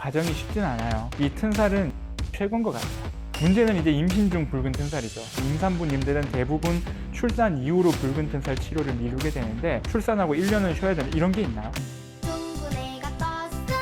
과정이 쉽진 않아요. 이 튼살은 최고인 것 같아요. 문제는 이제 임신 중 붉은 튼살이죠. 임산부님들은 대부분 출산 이후로 붉은 튼살 치료를 미루게 되는데 출산하고 1년은 쉬어야 되는 이런 게 있나요? 동구네가 떴습니다.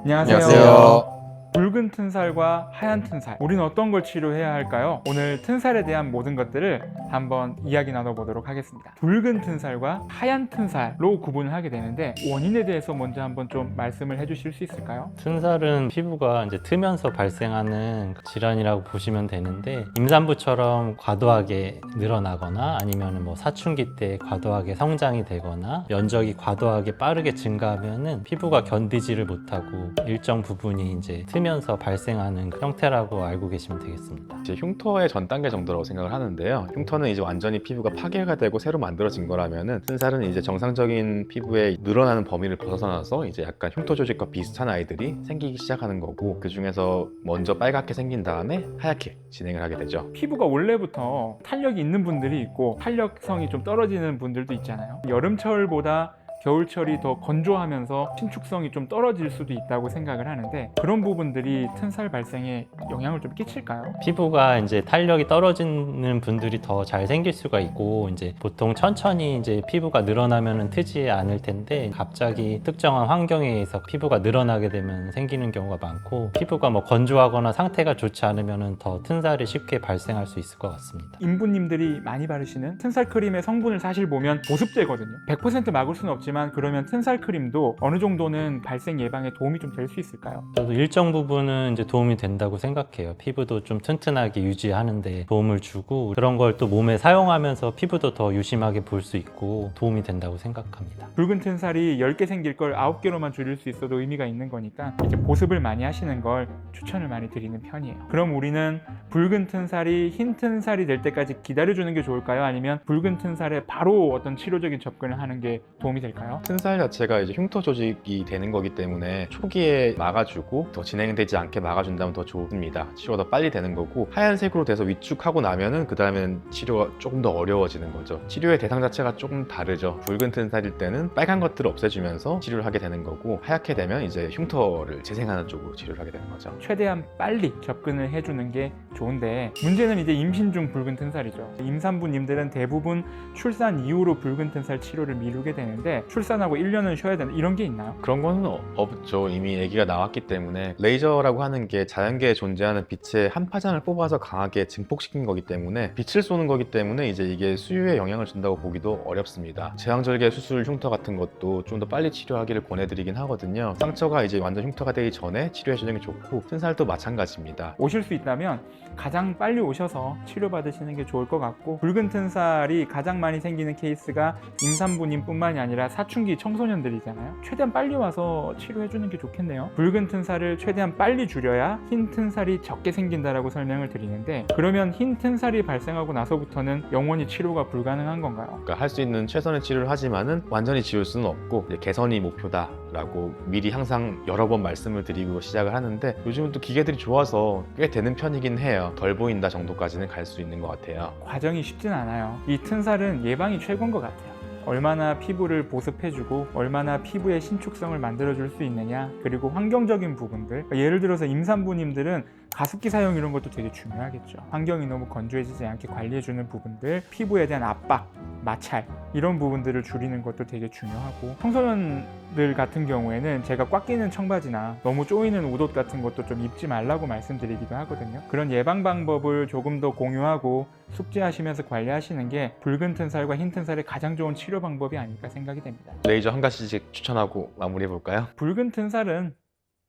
안녕하세요. 붉은 튼살과 하얀 튼살, 우리는 어떤 걸 치료해야 할까요? 오늘 튼살에 대한 모든 것들을 한번 이야기 나눠보도록 하겠습니다. 붉은 튼살과 하얀 튼살로 구분을 하게 되는데 원인에 대해서 먼저 한번 좀 말씀을 해주실 수 있을까요? 튼살은 피부가 이제 트면서 발생하는 질환이라고 보시면 되는데 임산부처럼 과도하게 늘어나거나 아니면 뭐 사춘기 때 과도하게 성장이 되거나 면적이 과도하게 빠르게 증가하면은 피부가 견디지를 못하고 일정 부분이 이제 트면서 발생하는 형태라고 알고 계시면 되겠습니다. 이제 흉터의 전 단계 정도라고 생각을 하는데요. 흉터는 이제 완전히 피부가 파괴가 되고 새로 만들어진 거라면은 튼살은 이제 정상적인 피부의 늘어나는 범위를 벗어나서 이제 약간 흉터 조직과 비슷한 아이들이 생기기 시작하는 거고, 그 중에서 먼저 빨갛게 생긴 다음에 하얗게 진행을 하게 되죠. 피부가 원래부터 탄력이 있는 분들이 있고 탄력성이 좀 떨어지는 분들도 있잖아요. 여름철보다 겨울철이 더 건조하면서 신축성이 좀 떨어질 수도 있다고 생각을 하는데 그런 부분들이 튼살 발생에 영향을 좀 끼칠까요? 피부가 이제 탄력이 떨어지는 분들이 더 잘 생길 수가 있고 이제 보통 천천히 이제 피부가 늘어나면은 트지 않을 텐데 갑자기 특정한 환경에 의해서 피부가 늘어나게 되면 생기는 경우가 많고 피부가 뭐 건조하거나 상태가 좋지 않으면은 더 튼살이 쉽게 발생할 수 있을 것 같습니다. 인부님들이 많이 바르시는 튼살 크림의 성분을 사실 보면 보습제거든요. 100% 막을 수는 없지만 그러면 튼살 크림도 어느 정도는 발생 예방에 도움이 좀 될 수 있을까요? 저도 일정 부분은 이제 도움이 된다고 생각해요. 피부도 좀 튼튼하게 유지하는데 도움을 주고 그런 걸 또 몸에 사용하면서 피부도 더 유심하게 볼 수 있고 도움이 된다고 생각합니다. 붉은 튼살이 10개 생길 걸 9개로만 줄일 수 있어도 의미가 있는 거니까 이제 보습을 많이 하시는 걸 추천을 많이 드리는 편이에요. 그럼 우리는 붉은 튼살이 흰 튼살이 될 때까지 기다려주는 게 좋을까요? 아니면 붉은 튼살에 바로 어떤 치료적인 접근을 하는 게 도움이 될까요? 튼살 자체가 이제 흉터 조직이 되는 거기 때문에 초기에 막아주고 더 진행되지 않게 막아준다면 더 좋습니다. 치료가 더 빨리 되는 거고, 하얀색으로 돼서 위축하고 나면은 그 다음엔 치료가 조금 더 어려워지는 거죠. 치료의 대상 자체가 조금 다르죠. 붉은 튼살일 때는 빨간 것들을 없애주면서 치료를 하게 되는 거고, 하얗게 되면 이제 흉터를 재생하는 쪽으로 치료를 하게 되는 거죠. 최대한 빨리 접근을 해주는 게 좋은데 문제는 이제 임신 중 붉은 튼살이죠. 임산부님들은 대부분 출산 이후로 붉은 튼살 치료를 미루게 되는데 출산하고 1년은 쉬어야 되는 이런 게 있나요? 그런 거는 없죠. 이미 아기가 나왔기 때문에. 레이저라고 하는 게 자연계에 존재하는 빛의 한 파장을 뽑아서 강하게 증폭시킨 거기 때문에, 빛을 쏘는 거기 때문에 이제 이게 수유에 영향을 준다고 보기도 어렵습니다. 제왕절개 수술 흉터 같은 것도 좀 더 빨리 치료하기를 권해드리긴 하거든요. 상처가 이제 완전 흉터가 되기 전에 치료해주는 게 좋고, 튼살도 마찬가지입니다. 오실 수 있다면 가장 빨리 오셔서 치료받으시는 게 좋을 것 같고, 붉은 튼살이 가장 많이 생기는 케이스가 임산부님 뿐만이 아니라 사춘기 청소년들이잖아요. 최대한 빨리 와서 치료해주는 게 좋겠네요. 붉은 튼살을 최대한 빨리 줄여야 흰 튼살이 적게 생긴다라고 설명을 드리는데, 그러면 흰 튼살이 발생하고 나서부터는 영원히 치료가 불가능한 건가요? 그러니까 할 수 있는 최선의 치료를 하지만은 완전히 지울 수는 없고, 이제 개선이 목표다라고 미리 항상 여러 번 말씀을 드리고 시작을 하는데, 요즘은 또 기계들이 좋아서 꽤 되는 편이긴 해요. 덜 보인다 정도까지는 갈 수 있는 것 같아요. 과정이 쉽진 않아요. 이 튼살은 예방이 최고인 것 같아요. 얼마나 피부를 보습해주고 얼마나 피부의 신축성을 만들어줄 수 있느냐, 그리고 환경적인 부분들, 예를 들어서 임산부님들은 가습기 사용 이런 것도 되게 중요하겠죠. 환경이 너무 건조해지지 않게 관리해주는 부분들, 피부에 대한 압박, 마찰 이런 부분들을 줄이는 것도 되게 중요하고, 청소년들 같은 경우에는 제가 꽉 끼는 청바지나 너무 조이는 옷 같은 것도 좀 입지 말라고 말씀드리기도 하거든요. 그런 예방 방법을 조금 더 공유하고 숙지하시면서 관리하시는 게 붉은 튼살과 흰 튼살의 가장 좋은 치료 방법이 아닐까 생각이 됩니다. 레이저 한 가지씩 추천하고 마무리해볼까요? 붉은 튼살은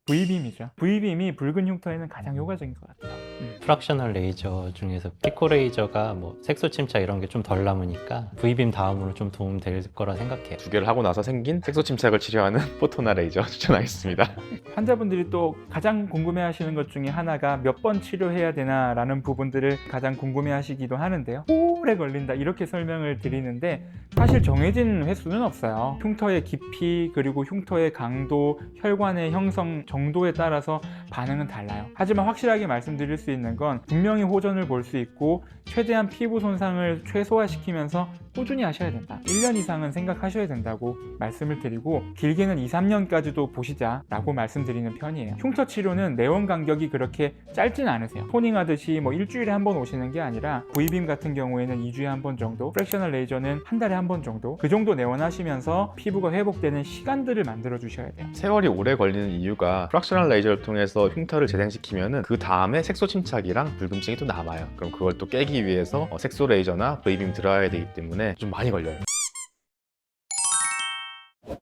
V빔이죠. V빔이 붉은 흉터에는 가장 효과적인 것 같아요. 프락셔널 레이저 중에서 피코 레이저가 뭐 색소 침착 이런 게 좀 덜 남으니까 V빔 다음으로 좀 도움 될 거라 생각해요. 두 개를 하고 나서 생긴 색소 침착을 치료하는 포토나 레이저 추천하겠습니다. 환자분들이 또 가장 궁금해하시는 것 중에 하나가 몇 번 치료해야 되나라는 부분들을 가장 궁금해하시기도 하는데요. 오래 걸린다 이렇게 설명을 드리는데 사실 정해진 횟수는 없어요. 흉터의 깊이 그리고 흉터의 강도, 혈관의 형성 정도에 따라서 반응은 달라요. 하지만 확실하게 말씀드릴 수 있는 건 분명히 호전을 볼 수 있고 최대한 피부 손상을 최소화시키면서 꾸준히 하셔야 된다. 1년 이상은 생각하셔야 된다고 말씀을 드리고 길게는 2, 3년까지도 보시자라고 말씀드리는 편이에요. 흉터 치료는 내원 간격이 그렇게 짧진 않으세요. 토닝 하듯이 뭐 일주일에 한 번 오시는 게 아니라 V빔 같은 경우에는 2주에 한 번 정도, 프랙셔널 레이저는 한 달에 한 번 정도, 그 정도 내원하시면서 피부가 회복되는 시간들을 만들어 주셔야 돼요. 세월이 오래 걸리는 이유가 프락셔널 레이저를 통해서 흉터를 재생시키면은 그 다음에 색소 침착이랑 붉음증이 또 남아요. 그럼 그걸 또 깨기 위해서 색소 레이저나 V빔 들어야 되기 때문에 좀 많이 걸려요.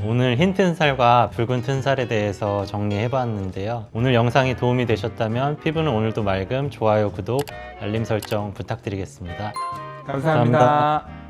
오늘 흰 튼살과 붉은 튼살에 대해서 정리해봤는데요. 오늘 영상이 도움이 되셨다면 피부는 오늘도 맑음, 좋아요, 구독, 알림 설정 부탁드리겠습니다. 감사합니다.